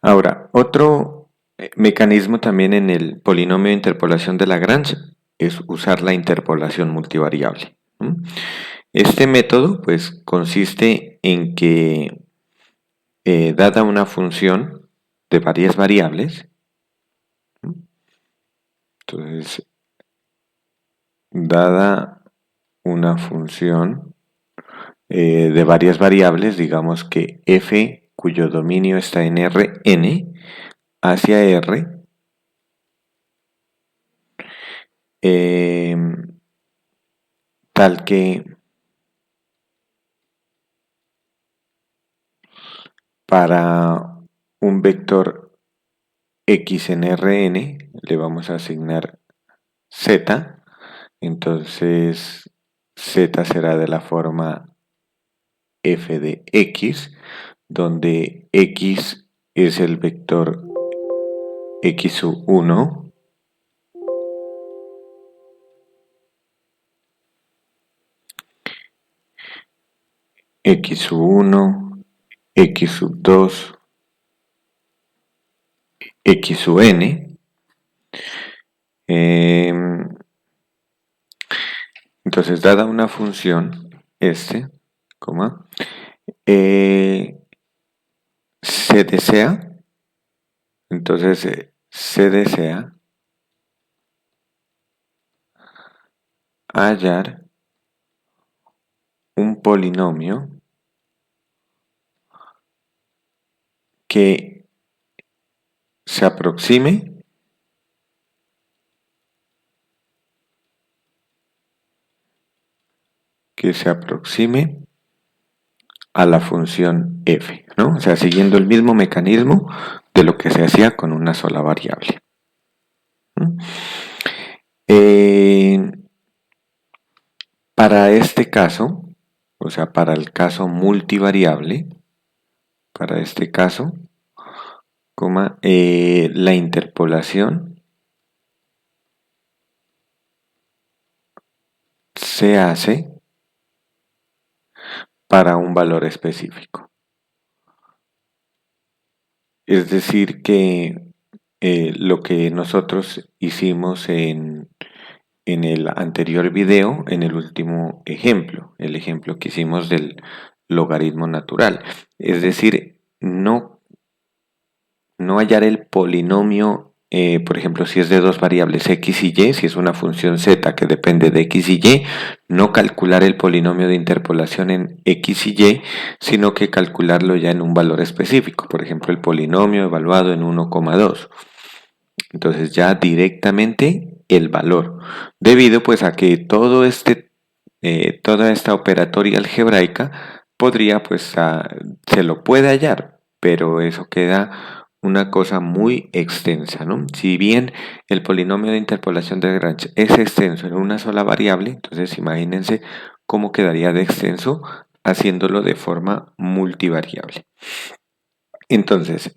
Ahora, otro mecanismo también en el polinomio de interpolación de Lagrange es usar la interpolación multivariable. Este método pues consiste en que dada una función de varias variables, entonces dada una función de varias variables, digamos que f cuyo dominio está en Rn hacia R, tal que para un vector x en Rn le vamos a asignar z, entonces z será de la forma f de x, donde x es el vector x1, x1, x2, xn. Entonces, dada una función, coma, se desea, entonces se desea hallar un polinomio que se aproxime a la función f, ¿no? O sea, siguiendo el mismo mecanismo de lo que se hacía con una sola variable. Para este caso, o sea, para el caso multivariable, para este caso, la interpolación se hace para un valor específico. Es decir, que lo que nosotros hicimos en el anterior video, en el último ejemplo, el ejemplo que hicimos del logaritmo natural. Es decir, no hallar el polinomio, por ejemplo, si es de dos variables x y y, si es una función z que depende de x y y, no calcular el polinomio de interpolación en x y y, sino que calcularlo ya en un valor específico, por ejemplo, el polinomio evaluado en 1,2. Entonces ya directamente el valor, debido pues a que toda esta operatoria algebraica podría se lo puede hallar, pero eso queda una cosa muy extensa, ¿no? Si bien el polinomio de interpolación de Lagrange es extenso en una sola variable, entonces imagínense cómo quedaría de extenso haciéndolo de forma multivariable. Entonces,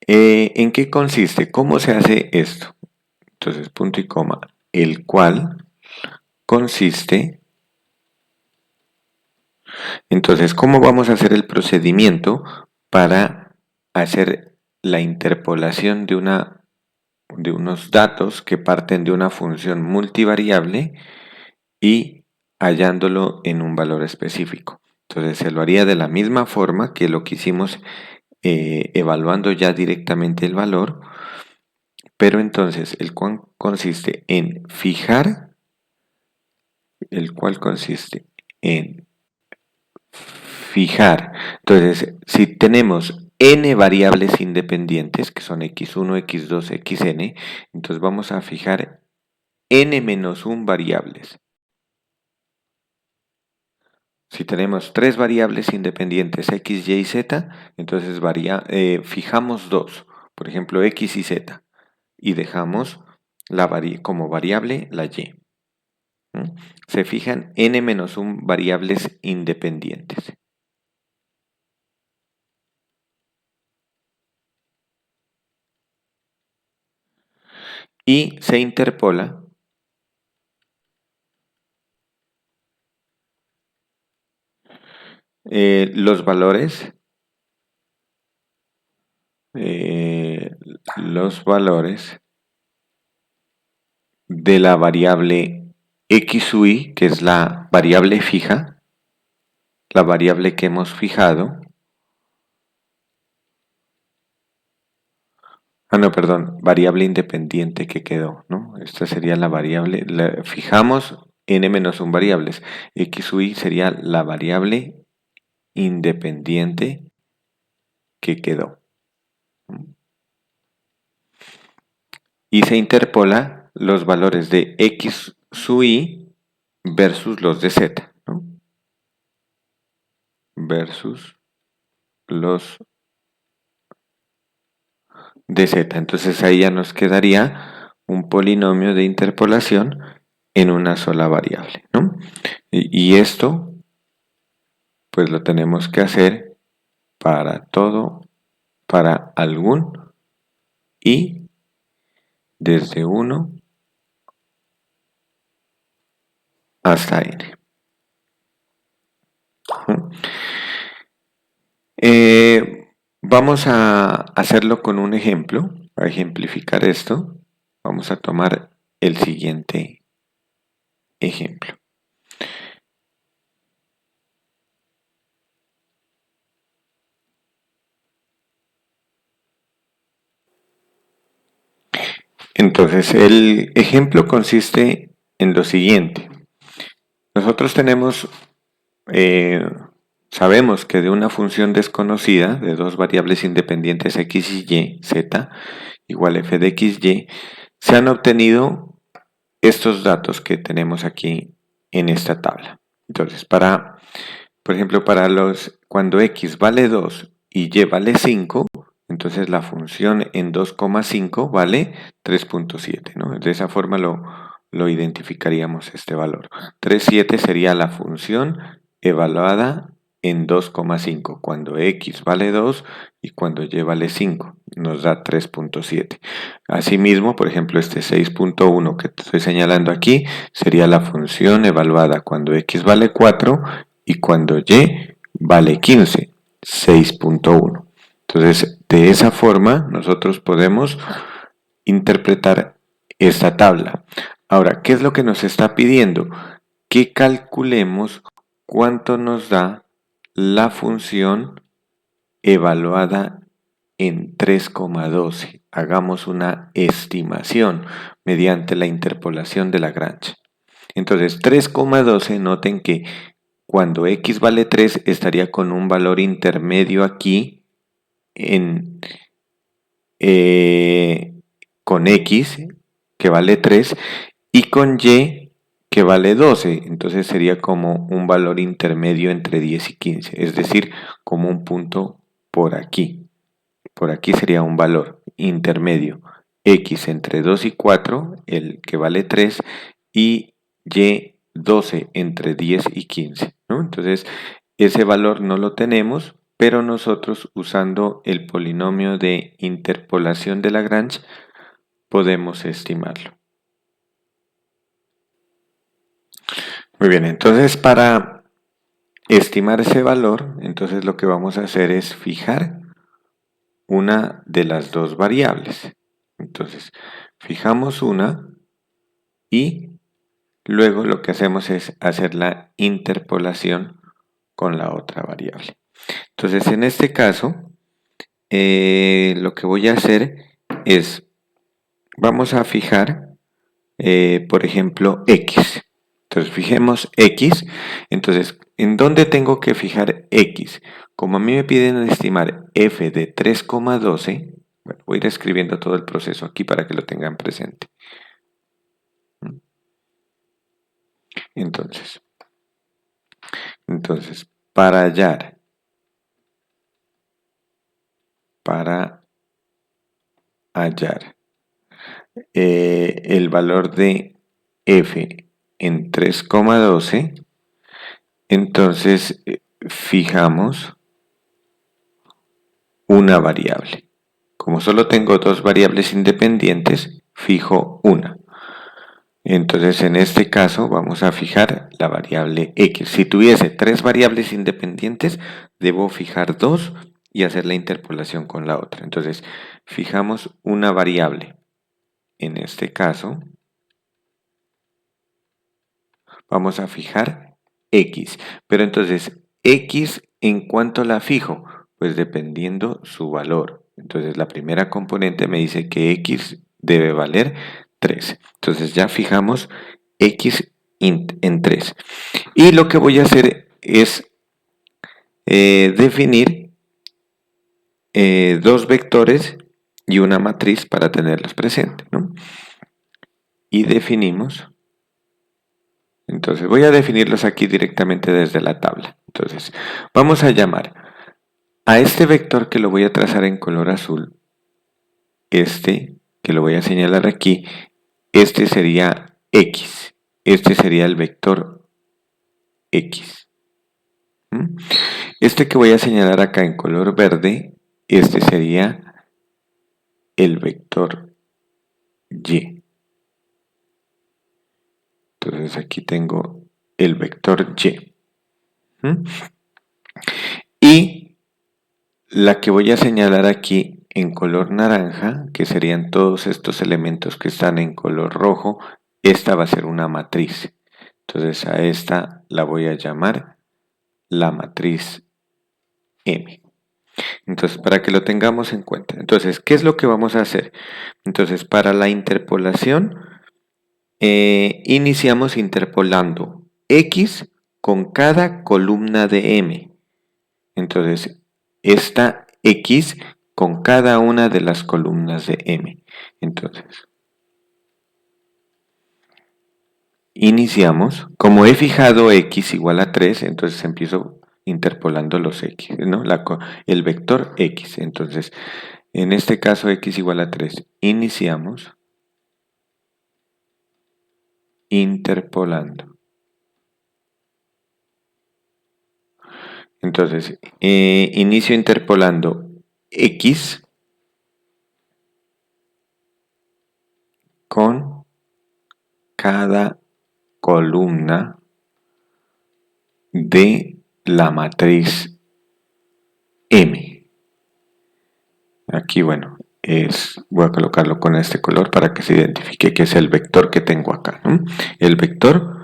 ¿en qué consiste? ¿Cómo se hace esto? Entonces, punto y coma, el cual consiste. Entonces, ¿cómo vamos a hacer el procedimiento para hacer la interpolación de unos datos que parten de una función multivariable y hallándolo en un valor específico? Entonces, se lo haría de la misma forma que lo que hicimos evaluando ya directamente el valor, pero entonces el cual consiste en fijar, el cual consiste en fijar. Entonces, si tenemos n variables independientes, que son x1, x2, xn, entonces vamos a fijar n-1 variables. Si tenemos tres variables independientes, x, y y z, entonces fijamos dos, por ejemplo, x y z, y dejamos como variable la y. Se fijan n-1 variables independientes. Y se interpola los valores los valores de la variable x u y, que es la variable fija, la variable que hemos fijado. No, perdón, variable independiente que quedó, ¿no? Esta sería la variable, fijamos n-1 variables, x u y sería la variable independiente que quedó. Y se interpola los valores de x sub y versus los de z, ¿no? Versus los de z. Entonces ahí ya nos quedaría un polinomio de interpolación en una sola variable, ¿no? Y esto pues lo tenemos que hacer para todo, para algún y desde 1 hasta n. Vamos a hacerlo con un ejemplo. Para ejemplificar esto, vamos a tomar el siguiente ejemplo. Entonces, el ejemplo consiste en lo siguiente. Nosotros sabemos que de una función desconocida, de dos variables independientes x y y, z, igual f de x, y, se han obtenido estos datos que tenemos aquí en esta tabla. Entonces, por ejemplo, cuando x vale 2 y y vale 5, entonces la función en 2,5 vale 3.7, ¿no? De esa forma lo identificaríamos este valor. 3,7 sería la función evaluada en 2,5, cuando x vale 2 y cuando y vale 5, nos da 3.7. Asimismo, por ejemplo, este 6.1 que te estoy señalando aquí sería la función evaluada cuando x vale 4 y cuando y vale 15, 6.1. Entonces, de esa forma nosotros podemos interpretar esta tabla. Ahora, ¿qué es lo que nos está pidiendo? Que calculemos cuánto nos da la función evaluada en 3,12. Hagamos una estimación mediante la interpolación de Lagrange. Entonces, 3,12, noten que cuando x vale 3 estaría con un valor intermedio aquí con x que vale 3 y con y que vale 12. Entonces sería como un valor intermedio entre 10 y 15, es decir, como un punto por aquí. Por aquí sería un valor intermedio, x entre 2 y 4, el que vale 3, y y 12 entre 10 y 15, ¿no? Entonces, ese valor no lo tenemos, pero nosotros usando el polinomio de interpolación de Lagrange podemos estimarlo. Muy bien, entonces para estimar ese valor, entonces lo que vamos a hacer es fijar una de las dos variables. Entonces, fijamos una y luego lo que hacemos es hacer la interpolación con la otra variable. Entonces, en este caso, lo que voy a hacer es, vamos a fijar, por ejemplo, x. Entonces, fijemos x. Entonces, ¿en dónde tengo que fijar x? Como a mí me piden estimar f de 3,12, bueno, voy a ir escribiendo todo el proceso aquí para que lo tengan presente. Entonces, para hallar el valor de f en 3,12, entonces fijamos una variable. Como solo tengo dos variables independientes, fijo una. Entonces en este caso vamos a fijar la variable x. Si tuviese tres variables independientes, debo fijar dos y hacer la interpolación con la otra. Entonces, fijamos una variable. En este caso, vamos a fijar X. Pero entonces, X, ¿en cuánto la fijo? Pues dependiendo su valor. Entonces, la primera componente me dice que X debe valer 3. Entonces, ya fijamos X en 3. Y lo que voy a hacer es definir dos vectores y una matriz para tenerlos presentes, ¿no? Y definimos, entonces voy a definirlos aquí directamente desde la tabla. Entonces, vamos a llamar a este vector que lo voy a trazar en color azul, este que lo voy a señalar aquí, este sería X, este sería el vector X. ¿Mm? Este que voy a señalar acá en color verde, este sería el vector Y. Entonces aquí tengo el vector Y. ¿Mm? Y la que voy a señalar aquí en color naranja, que serían todos estos elementos que están en color rojo, esta va a ser una matriz. Entonces a esta la voy a llamar la matriz M. Entonces, para que lo tengamos en cuenta. Entonces, ¿qué es lo que vamos a hacer? Entonces, para la interpolación, iniciamos interpolando X con cada columna de M. Entonces, esta X con cada una de las columnas de M. Entonces, iniciamos. Como he fijado X igual a 3, entonces empiezo interpolando los X, ¿no? El vector X. Entonces, en este caso X igual a 3. Iniciamos interpolando. Entonces, inicio interpolando X con cada columna de la matriz M. Aquí, bueno, voy a colocarlo con este color para que se identifique que es el vector que tengo acá, ¿no? El vector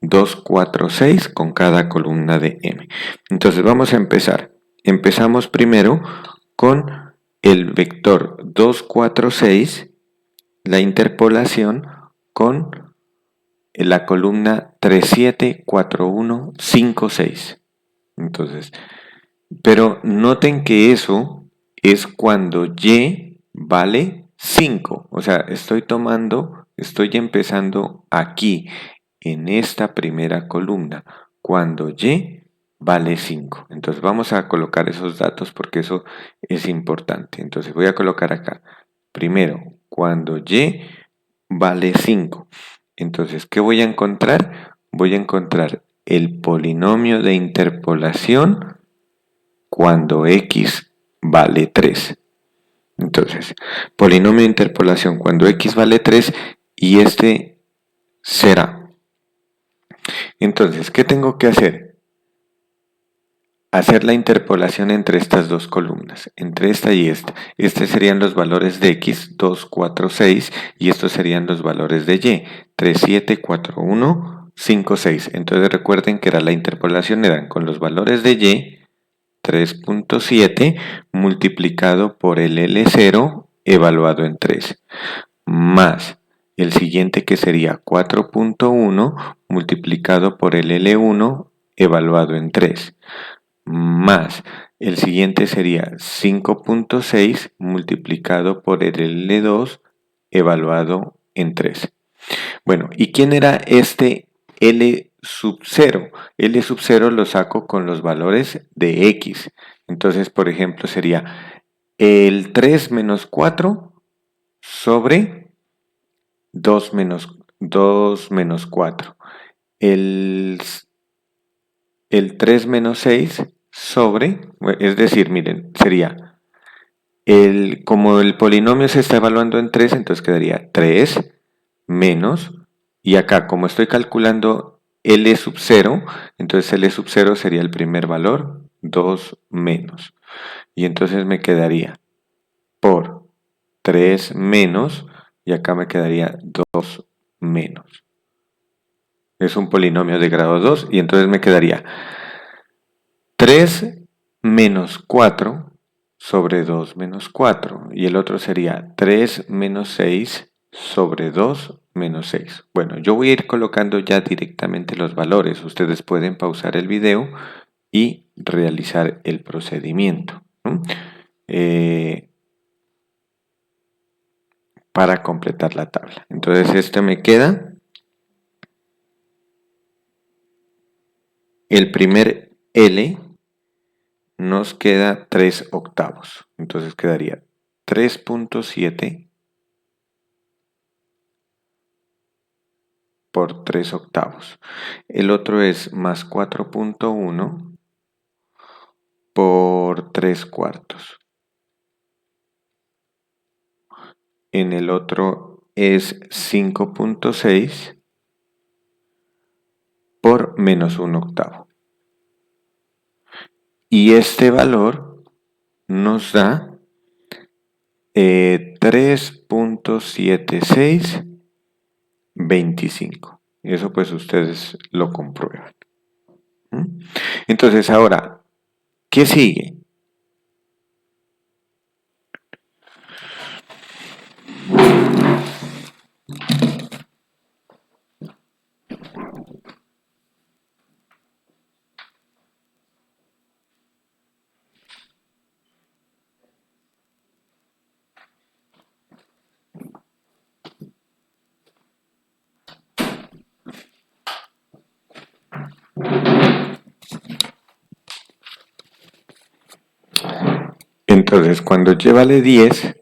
2, 4, 6 con cada columna de M. Entonces vamos a empezar. Empezamos primero con el vector 2, 4, 6, la interpolación con la columna 3, 7, 4, 1, 5, 6. Entonces, pero noten que eso es cuando Y vale 5. O sea, estoy empezando aquí, en esta primera columna, cuando Y vale 5. Entonces vamos a colocar esos datos porque eso es importante. Entonces voy a colocar acá, primero, cuando Y vale 5. Entonces, ¿qué voy a encontrar? Voy a encontrar el polinomio de interpolación cuando X vale 3. Entonces, polinomio de interpolación cuando X vale 3 y este será. Entonces, ¿qué tengo que hacer? Hacer la interpolación entre estas dos columnas, entre esta y esta. Estos serían los valores de X, 2, 4, 6, y estos serían los valores de Y, 3, 7, 4, 1, 5, 6. Entonces recuerden que era la interpolación, eran con los valores de Y, 3.7 multiplicado por el L0 evaluado en 3, más el siguiente que sería 4.1 multiplicado por el L1 evaluado en 3, más el siguiente sería 5.6 multiplicado por el L2 evaluado en 3. Bueno, ¿y quién era este L sub 0? L sub 0 lo saco con los valores de X. Entonces, por ejemplo, sería el 3 menos 4 sobre 2 menos 4. El, el 3 menos 6 sobre, es decir, miren, sería, como el polinomio se está evaluando en 3, entonces quedaría 3 menos, y acá como estoy calculando L sub 0, entonces L sub 0 sería el primer valor, 2 menos. Y entonces me quedaría por 3 menos, y acá me quedaría 2 menos. Es un polinomio de grado 2 y entonces me quedaría 3 menos 4 sobre 2 menos 4. Y el otro sería 3 menos 6 sobre 2 menos 6. Bueno, yo voy a ir colocando ya directamente los valores. Ustedes pueden pausar el video y realizar el procedimiento, ¿no? Para completar la tabla. Entonces este me queda el primer L, nos queda 3 octavos. Entonces quedaría 3.7 por 3 octavos. El otro es más 4.1 por 3 cuartos. En el otro es 5.6 por menos 1 octavo. Y este valor nos da 3.7625. Eso pues ustedes lo comprueban. Entonces ahora, ¿qué sigue? Entonces, cuando llévale 10,